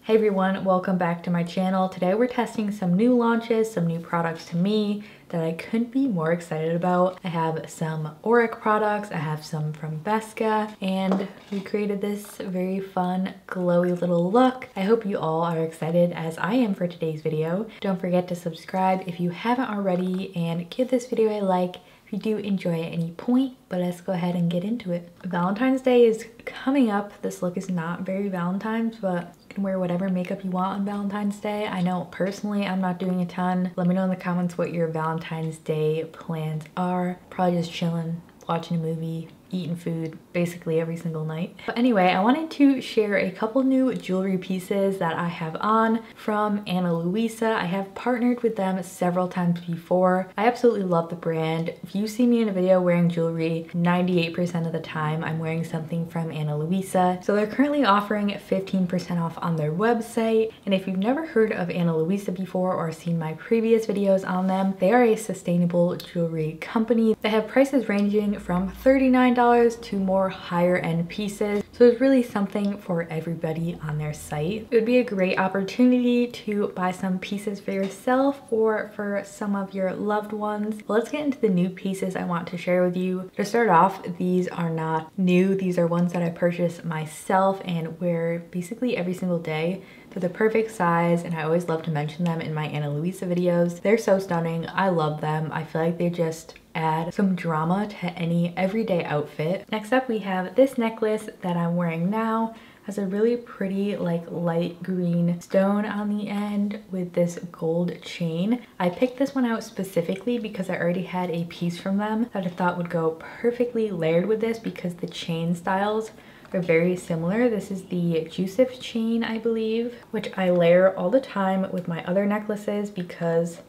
Hey everyone, welcome back to my channel. Today we're testing some new launches, some new products to me that I couldn't be more excited about. I have some Auric products, I have some from Vesca, and we created this very fun, glowy little look. I hope you all are excited as I am for today's video. Don't forget to subscribe if you haven't already and give this video a like if you do enjoy at any point, but let's go ahead and get into it. Valentine's Day is coming up. This look is not very Valentine's, but you can wear whatever makeup you want on Valentine's Day. I know personally I'm not doing a ton. Let me know in the comments what your Valentine's Day plans are. Probably just chilling, watching a movie, eating food basically every single night. But anyway, I wanted to share a couple new jewelry pieces that I have on from Luisa. I have partnered with them several times before. I absolutely love the brand. If you see me in a video wearing jewelry, 98% of the time I'm wearing something from Luisa. So they're currently offering 15% off on their website. And if you've never heard of Luisa before or seen my previous videos on them, they are a sustainable jewelry company. They have prices ranging from $39 to more higher end pieces. So it's really something for everybody on their site. It would be a great opportunity to buy some pieces for yourself or for some of your loved ones. But let's get into the new pieces I want to share with you. To start off, these are not new. These are ones that I purchased myself and wear basically every single day. They're the perfect size and I always love to mention them in my Luisa videos. They're so stunning. I love them. I feel like they just add some drama to any everyday outfit. Next up we have this necklace that I'm wearing now. Has a really pretty like light green stone on the end with this gold chain. I picked this one out specifically because I already had a piece from them that I thought would go perfectly layered with this because the chain styles are very similar. This is the Jusif chain, I believe, which I layer all the time with my other necklaces because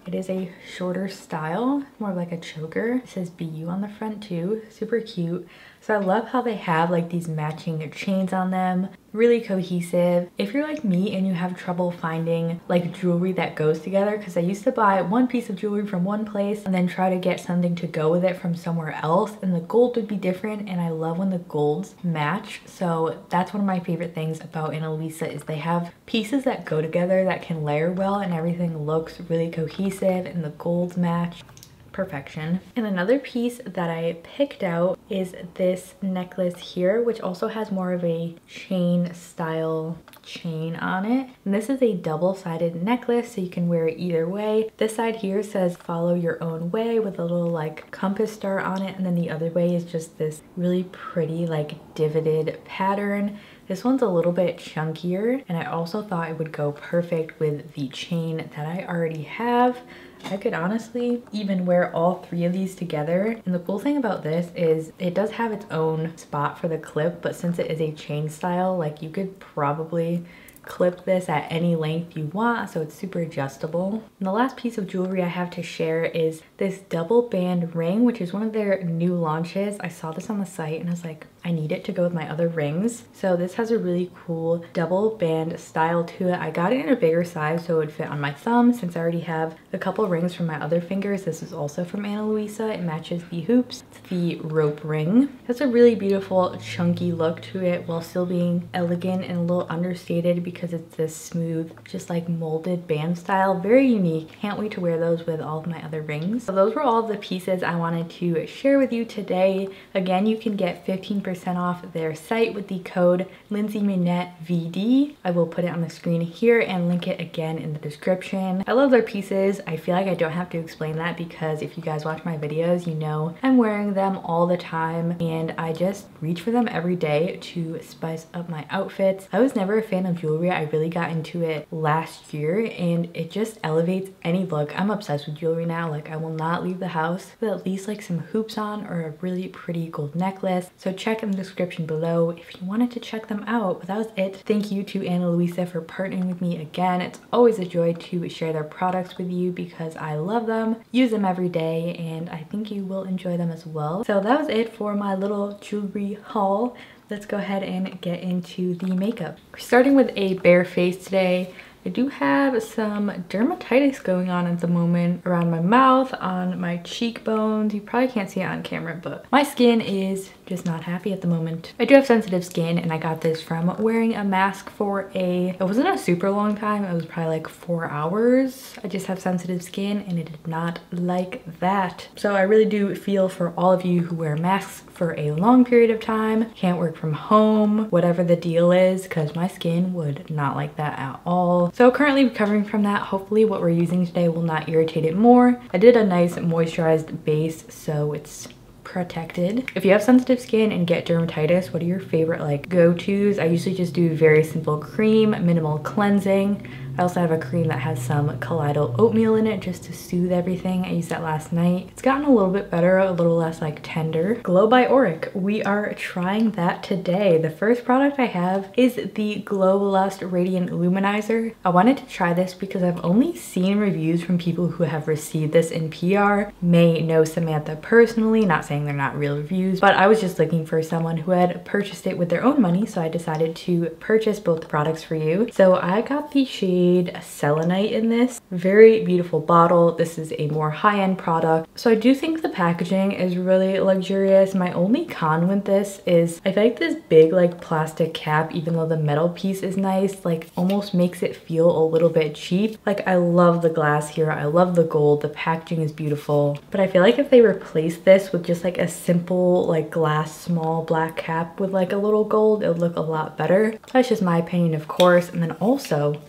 it is a shorter style, more like a choker. It says BU on the front too, super cute. So I love how they have like these matching chains on them, really cohesive. If you're like me and you have trouble finding like jewelry that goes together, because I used to buy one piece of jewelry from one place and then try to get something to go with it from somewhere else, and the gold would be different, and I love when the golds match. So that's one of my favorite things about Luisa is they have pieces that go together that can layer well and everything looks really cohesive and the golds match. Perfection. And another piece that I picked out is this necklace here, which also has more of a chain style chain on it. And this is a double-sided necklace, so you can wear it either way. This side here says follow your own way with a little like compass star on it, and then the other way is just this really pretty like divoted pattern. This one's a little bit chunkier, and I also thought it would go perfect with the chain that I already have. I could honestly even wear all three of these together. And the cool thing about this is it does have its own spot for the clip, but since it is a chain style, like you could probably clip this at any length you want, so it's super adjustable. And the last piece of jewelry I have to share is this double band ring, which is one of their new launches. I saw this on the site and I was like, I need it to go with my other rings. So this has a really cool double band style to it. I got it in a bigger size so it would fit on my thumb. Since I already have a couple rings from my other fingers, this is also from Luisa. It matches the hoops. It's the rope ring. It has a really beautiful chunky look to it while still being elegant and a little understated because it's this smooth, just like molded band style. Very unique. Can't wait to wear those with all of my other rings. So those were all the pieces I wanted to share with you today. Again, you can get 15% off their site with the code Lindsey Munette VD. I will put it on the screen here and link it again in the description. I love their pieces. I feel like I don't have to explain that because if you guys watch my videos, you know I'm wearing them all the time and I just reach for them every day to spice up my outfits. I was never a fan of jewelry. I really got into it last year and it just elevates any look. I'm obsessed with jewelry now. Like I will not leave the house with at least like some hoops on or a really pretty gold necklace. So check in the description below if you wanted to check them out. But that was it. Thank you to Luisa for partnering with me again. It's always a joy to share their products with you because I love them, use them every day, and I think you will enjoy them as well. So that was it for my little jewelry haul. Let's go ahead and get into the makeup. We're starting with a bare face today. I do have some dermatitis going on at the moment around my mouth, on my cheekbones. You probably can't see it on camera, but my skin is just not happy at the moment. I do have sensitive skin, and I got this from wearing a mask for it wasn't a super long time. It was probably like 4 hours. I just have sensitive skin and it did not like that. So I really do feel for all of you who wear masks for a long period of time, can't work from home, whatever the deal is, because my skin would not like that at all. So currently recovering from that. Hopefully what we're using today will not irritate it more. I did a nice moisturized base, so it's protected. If you have sensitive skin and get dermatitis, what are your favorite like go-tos? I usually just do very simple cream, minimal cleansing. I also have a cream that has some colloidal oatmeal in it just to soothe everything. I used that last night. It's gotten a little bit better, a little less like tender. Glow by Auric. We are trying that today. The first product I have is the Glow Lust Radiant Luminizer. I wanted to try this because I've only seen reviews from people who have received this in PR. May know Samantha personally, not saying they're not real reviews, but I was just looking for someone who had purchased it with their own money, so I decided to purchase both products for you. So I got the shade Selenite in this. Very beautiful bottle. This is a more high-end product. So I do think the packaging is really luxurious. My only con with this is I feel like this big like plastic cap, even though the metal piece is nice, like almost makes it feel a little bit cheap. Like I love the glass here. I love the gold. The packaging is beautiful. But I feel like if they replace this with just like a simple like glass small black cap with like a little gold, it would look a lot better. That's just my opinion, of course. And then also,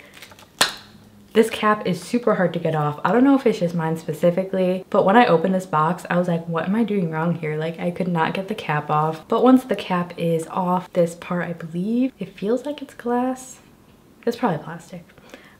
this cap is super hard to get off. I don't know if it's just mine specifically, but when I opened this box, I was like, what am I doing wrong here? Like I could not get the cap off. But once the cap is off, this part, I believe, it feels like it's glass. It's probably plastic.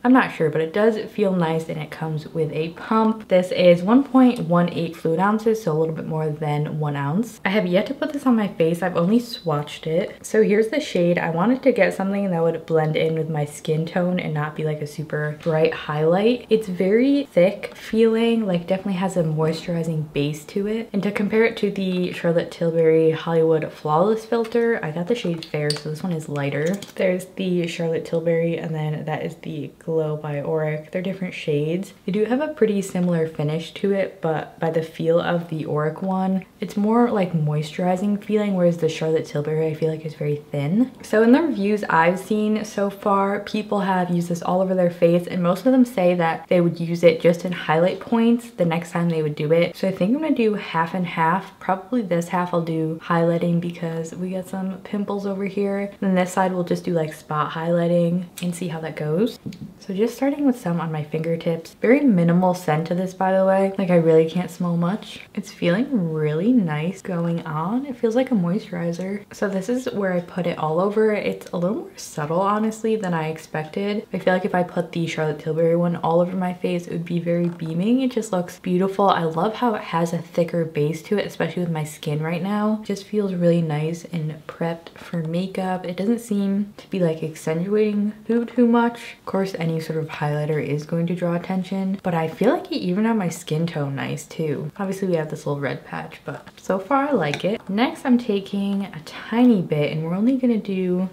I'm not sure, but it does feel nice, and it comes with a pump. This is 1.18 fluid ounces, so a little bit more than 1 ounce. I have yet to put this on my face. I've only swatched it. So here's the shade. I wanted to get something that would blend in with my skin tone and not be like a super bright highlight. It's very thick feeling, like definitely has a moisturizing base to it. And to compare it to the Charlotte Tilbury Hollywood Flawless filter, I got the shade Fair, so this one is lighter. There's the Charlotte Tilbury, and then that is the Glow by Auric. They're different shades. They do have a pretty similar finish to it, but by the feel of the Auric one, it's more like moisturizing feeling, whereas the Charlotte Tilbury I feel like is very thin. So in the reviews I've seen so far, people have used this all over their face, and most of them say that they would use it just in highlight points the next time they would do it. So I think I'm gonna do half and half. Probably this half I'll do highlighting because we got some pimples over here. And then this side we'll just do like spot highlighting and see how that goes. So just starting with some on my fingertips. Very minimal scent to this, by the way. Like I really can't smell much. It's feeling really nice going on. It feels like a moisturizer. So this is where I put it all over. It's a little more subtle, honestly, than I expected. I feel like if I put the Charlotte Tilbury one all over my face, it would be very beaming. It just looks beautiful. I love how it has a thicker base to it, especially with my skin right now. It just feels really nice and prepped for makeup. It doesn't seem to be like accentuating too much. Of course, any sort of highlighter is going to draw attention, but I feel like it even on my skin tone nice too. Obviously we have this little red patch, but so far I like it. Next I'm taking a tiny bit, and we're only gonna do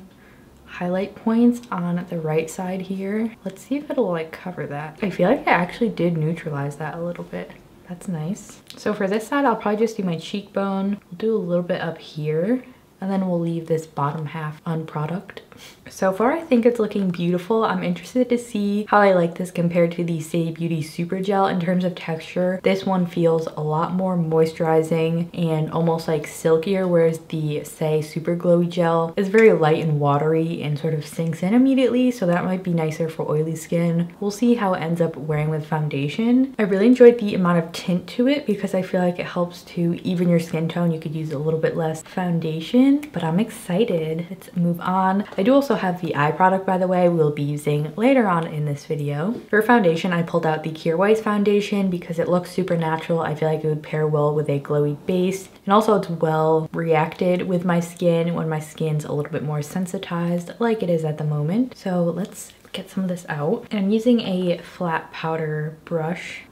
highlight points on the right side here. Let's see if it'll like cover that. I feel like I actually did neutralize that a little bit. That's nice. So for this side, I'll probably just do my cheekbone. We'll do a little bit up here, and then we'll leave this bottom half unproduct. So far, I think it's looking beautiful. I'm interested to see how I like this compared to the Say Beauty Super Gel in terms of texture. This one feels a lot more moisturizing and almost like silkier, whereas the Say Super Glowy Gel is very light and watery and sort of sinks in immediately, so that might be nicer for oily skin. We'll see how it ends up wearing with foundation. I really enjoyed the amount of tint to it because I feel like it helps to even your skin tone. You could use a little bit less foundation, but I'm excited. Let's move on. I do also have the eye product, by the way, we'll be using later on in this video. For foundation, I pulled out the Kjaer Weis foundation because it looks super natural. I feel like it would pair well with a glowy base, and also it's well reacted with my skin when my skin's a little bit more sensitized like it is at the moment. So let's get some of this out. And I'm using a flat powder brush.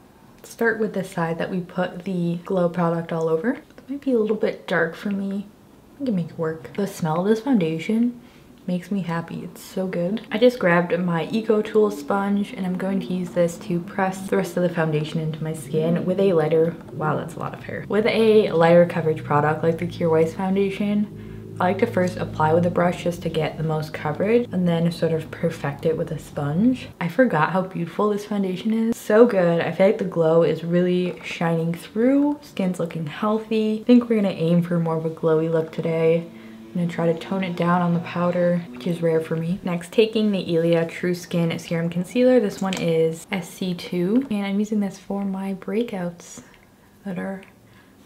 Start with the side that we put the glow product all over. It might be a little bit dark for me. I can make it work. The smell of this foundation makes me happy. It's so good. I just grabbed my Eco Tool sponge and I'm going to use this to press the rest of the foundation into my skin with a lighter, wow, that's a lot of hair, with a lighter coverage product like the Cure White's foundation. I like to first apply with a brush just to get the most coverage and then sort of perfect it with a sponge. I forgot how beautiful this foundation is. So good. I feel like the glow is really shining through. Skin's looking healthy. I think we're gonna aim for more of a glowy look today. I'm gonna try to tone it down on the powder, which is rare for me. Next, taking the Ilia True Skin Serum Concealer. This one is SC2 and I'm using this for my breakouts that are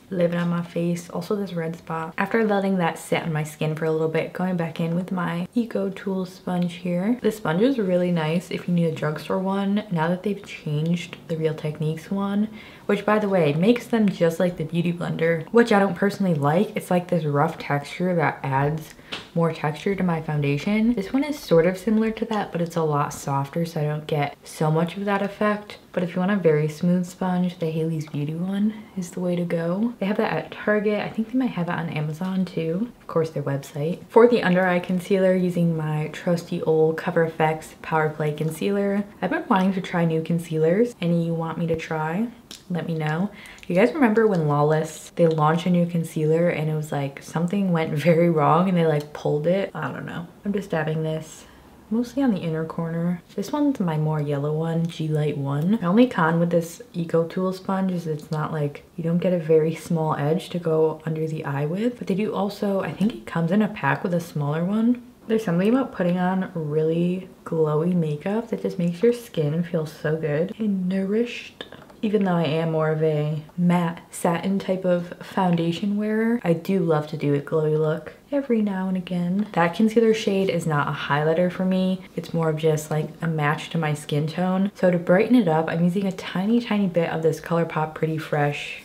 living on my face. Also this red spot. After letting that sit on my skin for a little bit, going back in with my Eco Tool sponge here. This sponge is really nice if you need a drugstore one. Now that they've changed the Real Techniques one, which by the way makes them just like the Beauty Blender, which I don't personally like. It's like this rough texture that adds more texture to my foundation. This one is sort of similar to that, but it's a lot softer, so I don't get so much of that effect. But if you want a very smooth sponge, the Hailey's Beauty one is the way to go. They have that at Target. I think they might have it on Amazon too. Of course, their website. For the under eye concealer, using my trusty old Cover FX Power Play Concealer. I've been wanting to try new concealers. Any you want me to try, let me know. You guys remember when Lawless, they launched a new concealer and it was like something went very wrong and they like pulled it? I don't know. I'm just dabbing this mostly on the inner corner. This one's my more yellow one, G Light 1. My only con with this Eco Tool sponge is it's not like, you don't get a very small edge to go under the eye with, but they do also, I think it comes in a pack with a smaller one. There's something about putting on really glowy makeup that just makes your skin feel so good and nourished. Even though I am more of a matte satin type of foundation wearer, I do love to do a glowy look every now and again. That concealer shade is not a highlighter for me. It's more of just like a match to my skin tone. So to brighten it up, I'm using a tiny bit of this ColourPop Pretty Fresh.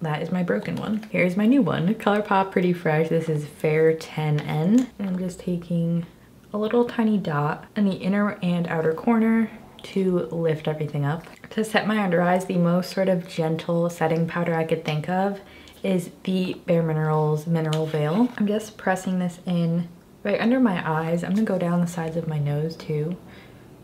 That is my broken one. Here's my new one, ColourPop Pretty Fresh. This is Fair 10N. And I'm just taking a little tiny dot in the inner and outer corner to lift everything up. To set my under eyes, the most sort of gentle setting powder I could think of is the Bare Minerals Mineral Veil. I'm just pressing this in right under my eyes. I'm gonna go down the sides of my nose too,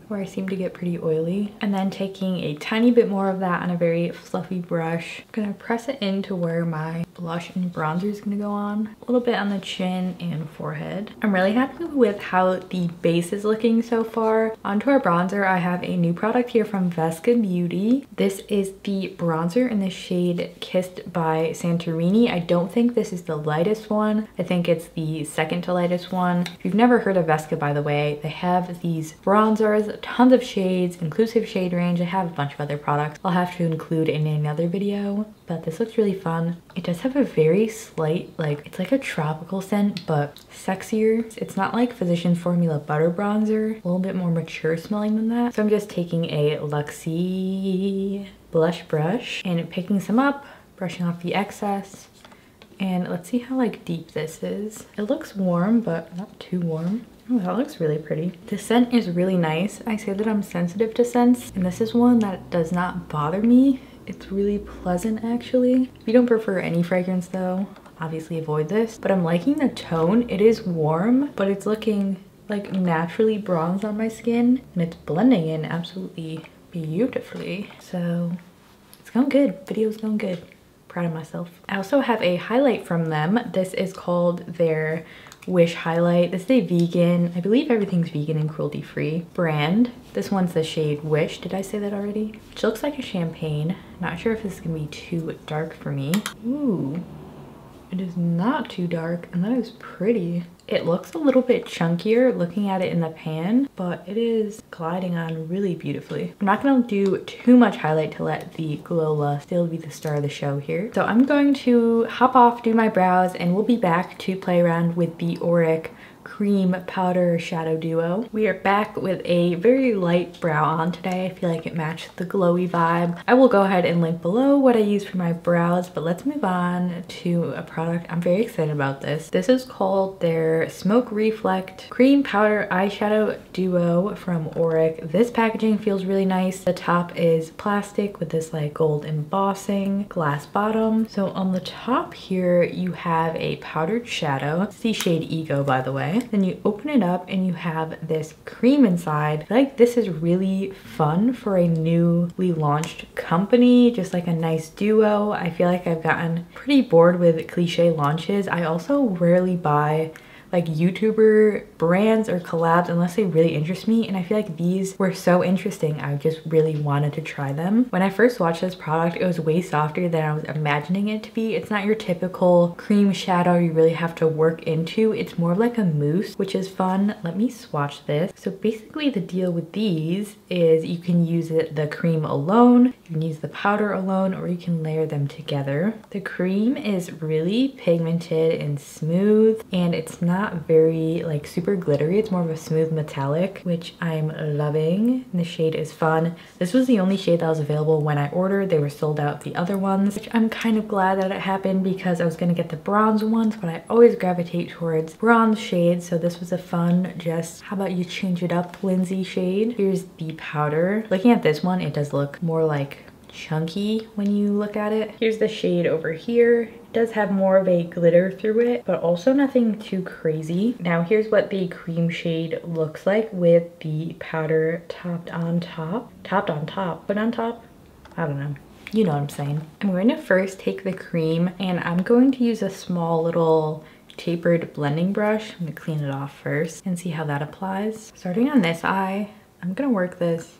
where I seem to get pretty oily. And then taking a tiny bit more of that on a very fluffy brush, I'm gonna press it into where my blush and bronzer is gonna go on. A little bit on the chin and forehead. I'm really happy with how the base is looking so far. Onto our bronzer, I have a new product here from Vesca Beauty. This is the bronzer in the shade Kissed by Santorini. I don't think this is the lightest one. I think it's the second to lightest one. If you've never heard of Vesca, by the way, they have these bronzers, tons of shades, inclusive shade range. I have a bunch of other products I'll have to include in another video, but this looks really fun. It does have a very slight, like, it's like a tropical scent, but sexier. It's not like Physicians Formula Butter Bronzer, a little bit more mature smelling than that. So I'm just taking a Luxie blush brush and picking some up, brushing off the excess. And let's see how like deep this is. It looks warm, but not too warm. Oh, that looks really pretty. The scent is really nice. I say that I'm sensitive to scents, and this is one that does not bother me. It's really pleasant actually. If you don't prefer any fragrance though, obviously avoid this. But I'm liking the tone. It is warm, but it's looking like naturally bronzed on my skin, and it's blending in absolutely beautifully. So it's going good. Video's going good. Proud of myself. I also have a highlight from them. This is called their Wish highlight. This is a vegan, I believe everything's vegan and cruelty free brand. This one's the shade Wish. Did I say that already? Which looks like a champagne. Not sure if this is gonna be too dark for me. Ooh, it is not too dark, and that is pretty. It looks a little bit chunkier looking at it in the pan, but it is gliding on really beautifully. I'm not gonna do too much highlight to let the Glow still be the star of the show here. So I'm going to hop off, do my brows, and we'll be back to play around with the Auric Cream Powder Shadow Duo. We are back with a very light brow on today. I feel like it matched the glowy vibe. I will go ahead and link below what I use for my brows, but let's move on to a product. I'm very excited about this. This is called their Smoke Reflect Cream Powder Eyeshadow Duo from Auric. This packaging feels really nice. The top is plastic with this like gold embossing, glass bottom. So on the top here, you have a powdered shadow. It's the shade Ego, by the way. Then you open it up and you have this cream inside. I feel like this is really fun for a newly launched company, just like a nice duo. I feel like I've gotten pretty bored with cliche launches. I also rarely buy like YouTuber brands or collabs unless they really interest me, and I feel like these were so interesting I just really wanted to try them. When I first watched this product, it was way softer than I was imagining it to be. It's not your typical cream shadow you really have to work into. It's more like a mousse, which is fun. Let me swatch this. So basically the deal with these is you can use the cream alone, you can use the powder alone, or you can layer them together. The cream is really pigmented and smooth, and it's not very like super glittery. It's more of a smooth metallic, which I'm loving. And the shade is fun. This was the only shade that was available when I ordered. They were sold out the other ones, which I'm kind of glad that it happened because I was gonna get the bronze ones, but I always gravitate towards bronze shades. So this was a fun, just how about you change it up, Lindsey shade. Here's the powder. Looking at this one, it does look more like chunky when you look at it. Here's the shade over here. It does have more of a glitter through it, but also nothing too crazy. Now here's what the cream shade looks like with the powder topped on top. Put on top? I don't know. You know what I'm saying. I'm going to first take the cream and I'm going to use a small little tapered blending brush. I'm gonna clean it off first and see how that applies. Starting on this eye, I'm gonna work this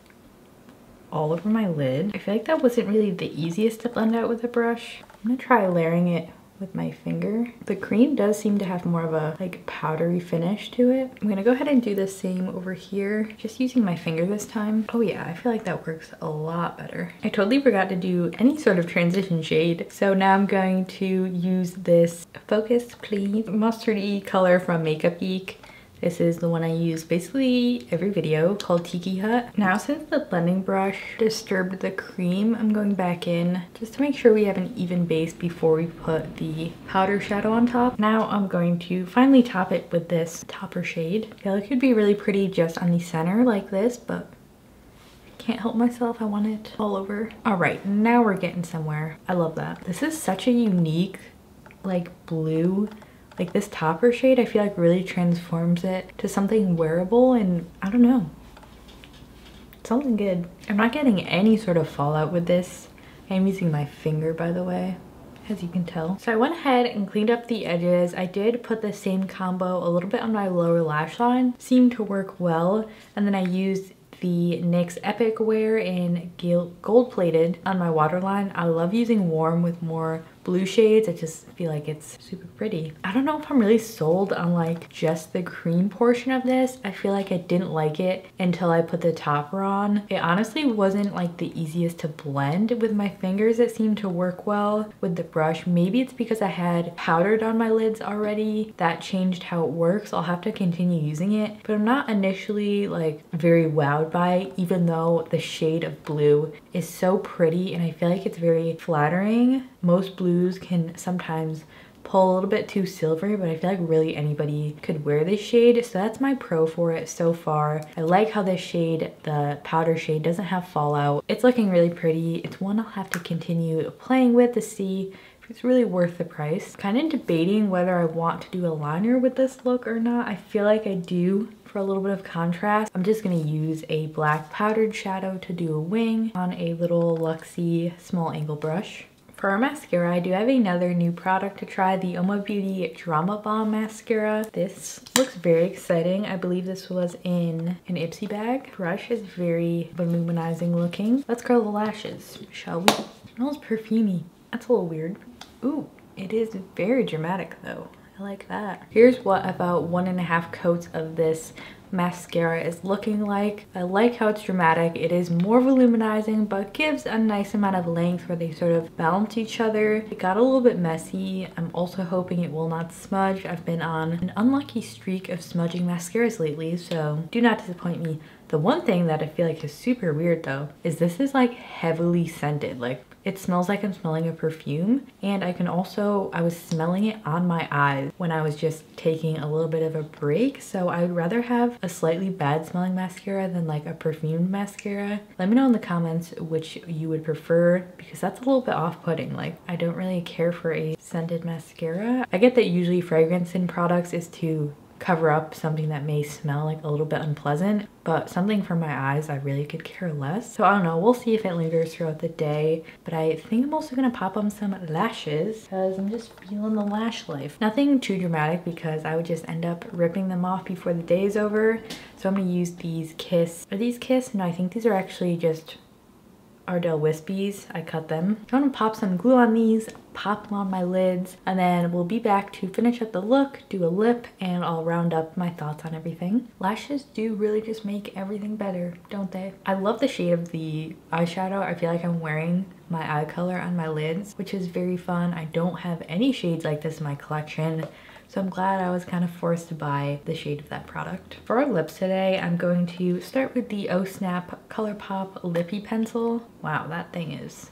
all over my lid. I feel like that wasn't really the easiest to blend out with a brush. I'm gonna try layering it with my finger. The cream does seem to have more of a like powdery finish to it. I'm gonna go ahead and do the same over here, just using my finger this time. Oh yeah, I feel like that works a lot better. I totally forgot to do any sort of transition shade. So now I'm going to use this Focus Please mustardy color from Makeup Geek. This is the one I use basically every video, called Tiki Hut. Now since the blending brush disturbed the cream, I'm going back in just to make sure we have an even base before we put the powder shadow on top. Now I'm going to finally top it with this topper shade. I feel like it could be really pretty just on the center like this, but I can't help myself. I want it all over. All right, now we're getting somewhere. I love that. This is such a unique like blue. Like this topper shade, I feel like really transforms it to something wearable, and I don't know, something good. I'm not getting any sort of fallout with this. I'm using my finger, by the way, as you can tell. So I went ahead and cleaned up the edges. I did put the same combo a little bit on my lower lash line. Seemed to work well. And then I used the NYX Epic Wear in gold plated on my waterline. I love using warm with more blue shades. I just feel like it's super pretty. I don't know if I'm really sold on like just the cream portion of this. I feel like I didn't like it until I put the topper on. It honestly wasn't like the easiest to blend with my fingers. It seemed to work well with the brush. Maybe it's because I had powdered on my lids already. That changed how it works. I'll have to continue using it, but I'm not initially like very wowed by it, even though the shade of blue is so pretty and I feel like it's very flattering. Most blues can sometimes pull a little bit too silvery, but I feel like really anybody could wear this shade. So that's my pro for it so far. I like how this shade, the powder shade, doesn't have fallout. It's looking really pretty. It's one I'll have to continue playing with to see if it's really worth the price. Kind of debating whether I want to do a liner with this look or not. I feel like I do for a little bit of contrast. I'm just gonna use a black powdered shadow to do a wing on a little Luxie small angle brush. For our mascara, I do have another new product to try, the Oma Beauty Drama Bomb Mascara. This looks very exciting. I believe this was in an Ipsy bag. Brush is very voluminizing looking. Let's curl the lashes, shall we? It smells perfumey. That's a little weird. Ooh, it is very dramatic though. I like that. Here's what about 1.5 coats of this mascara is looking like. I like how it's dramatic. It is more voluminizing, but gives a nice amount of length where they sort of balance each other. It got a little bit messy. I'm also hoping it will not smudge. I've been on an unlucky streak of smudging mascaras lately, so do not disappoint me. The one thing that I feel like is super weird though is this is like heavily scented. Like it smells like I'm smelling a perfume, and I was smelling it on my eyes when I was just taking a little bit of a break. So I would rather have a slightly bad smelling mascara than like a perfumed mascara. Let me know in the comments which you would prefer, because that's a little bit off-putting. Like I don't really care for a scented mascara. I get that usually fragrance in products is to cover up something that may smell like a little bit unpleasant, but something for my eyes I really could care less. So I don't know, we'll see if it lingers throughout the day, but I think I'm also gonna pop on some lashes because I'm just feeling the lash life. Nothing too dramatic because I would just end up ripping them off before the day is over. So I'm gonna use these Kiss. Are these Kiss? No, I think these are actually just Ardell Wispies. I cut them. I'm gonna pop some glue on these, pop them on my lids, and then we'll be back to finish up the look, do a lip, and I'll round up my thoughts on everything. Lashes do really just make everything better, don't they? I love the shade of the eyeshadow. I feel like I'm wearing my eye color on my lids, which is very fun. I don't have any shades like this in my collection, so I'm glad I was kind of forced to buy the shade of that product. For our lips today, I'm going to start with the Oh Snap ColourPop Lippy Pencil. Wow, that thing is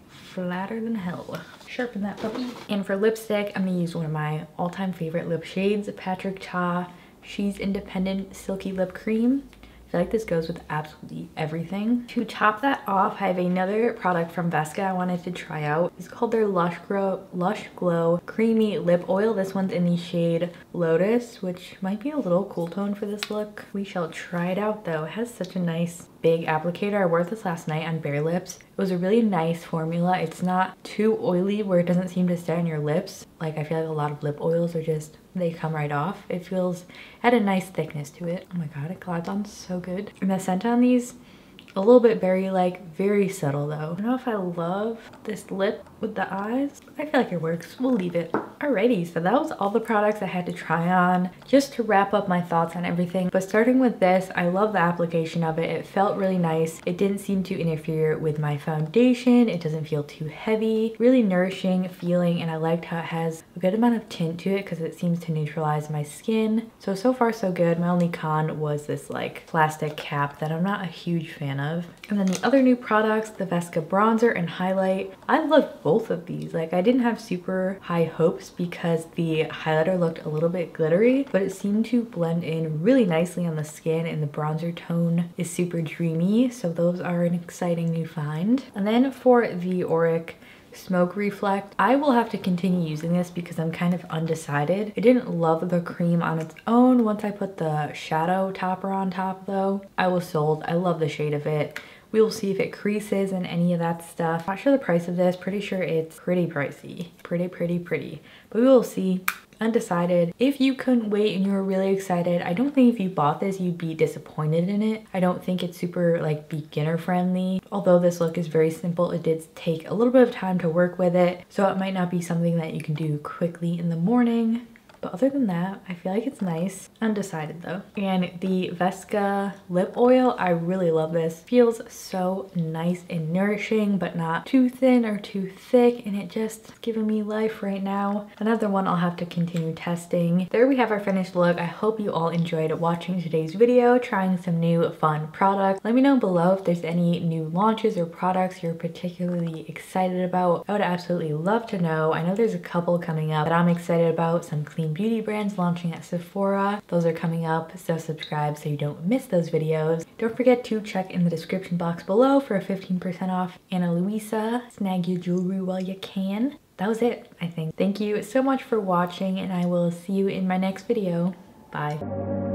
flatter than hell. Sharpen that puppy. And for lipstick, I'm gonna use one of my all-time favorite lip shades, Patrick Cha She's Independent Silky Lip Cream. I feel like this goes with absolutely everything. To top that off, I have another product from Vesca I wanted to try out. It's called their Lush Glow Creamy Lip Oil. This one's in the shade Lotus, which might be a little cool tone for this look. We shall try it out though. It has such a nice big applicator. I wore this last night on bare lips. It was a really nice formula. It's not too oily where it doesn't seem to stay on your lips. Like I feel like a lot of lip oils are just, they come right off. It had a nice thickness to it. Oh my god, it glides on so good. And the scent on these, a little bit very subtle though. I don't know if I love this lip with the eyes. I feel like it works. We'll leave it. Alrighty, so that was all the products I had to try on just to wrap up my thoughts on everything. But starting with this, I love the application of it. It felt really nice. It didn't seem to interfere with my foundation. It doesn't feel too heavy. Really nourishing feeling, and I liked how it has a good amount of tint to it because it seems to neutralize my skin. So far so good. My only con was this like plastic cap that I'm not a huge fan of. And then the other new products, the Vesca bronzer and highlight. I love both of these. Like I didn't have super high hopes because the highlighter looked a little bit glittery, but it seemed to blend in really nicely on the skin, and the bronzer tone is super dreamy. So those are an exciting new find. And then for the Auric Smoke Reflect, I will have to continue using this because I'm kind of undecided. I didn't love the cream on its own. Once I put the shadow topper on top though, I was sold. I love the shade of it. We will see if it creases and any of that stuff. Not sure the price of this. Pretty sure it's pretty pricey. Pretty. But we will see. Undecided. If you couldn't wait and you were really excited, I don't think if you bought this you'd be disappointed in it. I don't think it's super like beginner friendly. Although this look is very simple, it did take a little bit of time to work with it, so it might not be something that you can do quickly in the morning. But other than that, I feel like it's nice. Undecided though. And the Vesca lip oil, I really love this. Feels so nice and nourishing, but not too thin or too thick, and it just is giving me life right now. Another one I'll have to continue testing. There we have our finished look. I hope you all enjoyed watching today's video, trying some new fun products. Let me know below if there's any new launches or products you're particularly excited about. I would absolutely love to know. I know there's a couple coming up that I'm excited about. Some clean beauty brands launching at Sephora. Those are coming up, so subscribe so you don't miss those videos. Don't forget to check in the description box below for a 15% off Ana Luisa. Snag your jewelry while you can. That was it, I think. Thank you so much for watching, and I will see you in my next video. Bye.